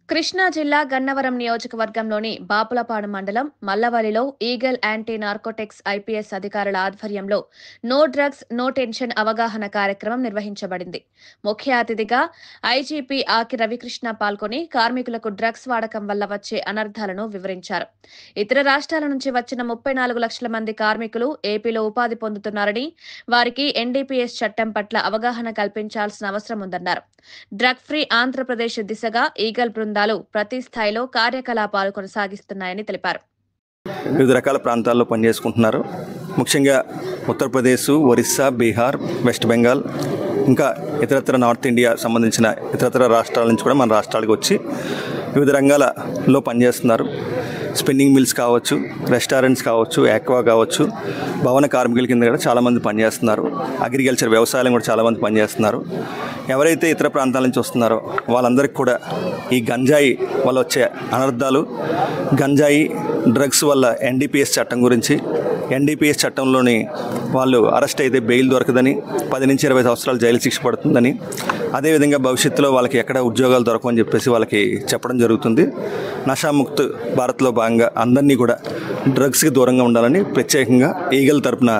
కృష్ణా జిల్లా గన్నవరం నియోజకవర్గంలోని బాపులపాడు మండలం మల్లవలిలో ఈగల్ యాంటీ నార్కోటిక్స్ ఐపీఎస్ అధికారుల ఆధ్వర్యంలో నో డ్రగ్స్ నో టెన్షన్ అవగాహన కార్యక్రమం నిర్వహించబడింది. ముఖ్య అతిథిగా ఐజీపీ ఆకి రవికృష్ణ పాల్గొని కార్మికులకు డ్రగ్స్ వాడకం వల్ల వచ్చే అనర్థాలను వివరించారు. ఇతర రాష్ట్రాల నుంచి వచ్చిన 34 లక్షల మంది కార్మికులు ఏపీలో ఉపాధి పొందుతున్నారని, వారికి ఎన్డీపీఎస్ చట్టం పట్ల అవగాహన కల్పించాల్సిన అవసరం ఉందన్నారు. డ్రగ్ ఫ్రీ ఆంధ్రప్రదేశ్ దిశగా ఈగల్ బృందాలు ప్రతి స్థాయిలో కార్యకలాపాలు కొనసాగిస్తున్నాయని తెలిపారు. వివిధ రకాల ప్రాంతాల్లో పనిచేసుకుంటున్నారు. ముఖ్యంగా ఉత్తరప్రదేశ్, ఒరిస్సా, బీహార్, వెస్ట్ బెంగాల్, ఇంకా ఇతరత్ర నార్త్ ఇండియా సంబంధించిన ఇతరత్ర రాష్ట్రాల నుంచి కూడా మన రాష్ట్రాలకు వచ్చి వివిధ రంగాలలో పనిచేస్తున్నారు. స్పిన్నింగ్ మిల్స్ కావచ్చు, రెస్టారెంట్స్ కావచ్చు, యాక్వా కావచ్చు, భవన కార్మికుల కింద కూడా చాలామంది పనిచేస్తున్నారు. అగ్రికల్చర్ వ్యవసాయం కూడా చాలామంది పనిచేస్తున్నారు. ఎవరైతే ఇతర ప్రాంతాల నుంచి వస్తున్నారో వాళ్ళందరికీ కూడా ఈ గంజాయి వల్ల వచ్చే అనర్థాలు, గంజాయి డ్రగ్స్ వల్ల ఎన్డీపీఎస్ చట్టం గురించి, ఎన్డీపీఎస్ చట్టంలోని వాళ్ళు అరెస్ట్ అయితే బెయిల్ దొరకదని, 10 నుంచి 20 సంవత్సరాలు జైలు శిక్ష పడుతుందని, అదేవిధంగా భవిష్యత్తులో వాళ్ళకి ఎక్కడ ఉద్యోగాలు దొరకమని చెప్పేసి వాళ్ళకి చెప్పడం జరుగుతుంది. నషాముక్త్ భారత్లో భాగంగా అందరినీ కూడా డ్రగ్స్కి దూరంగా ఉండాలని ప్రత్యేకంగా ఈగల్ తరపున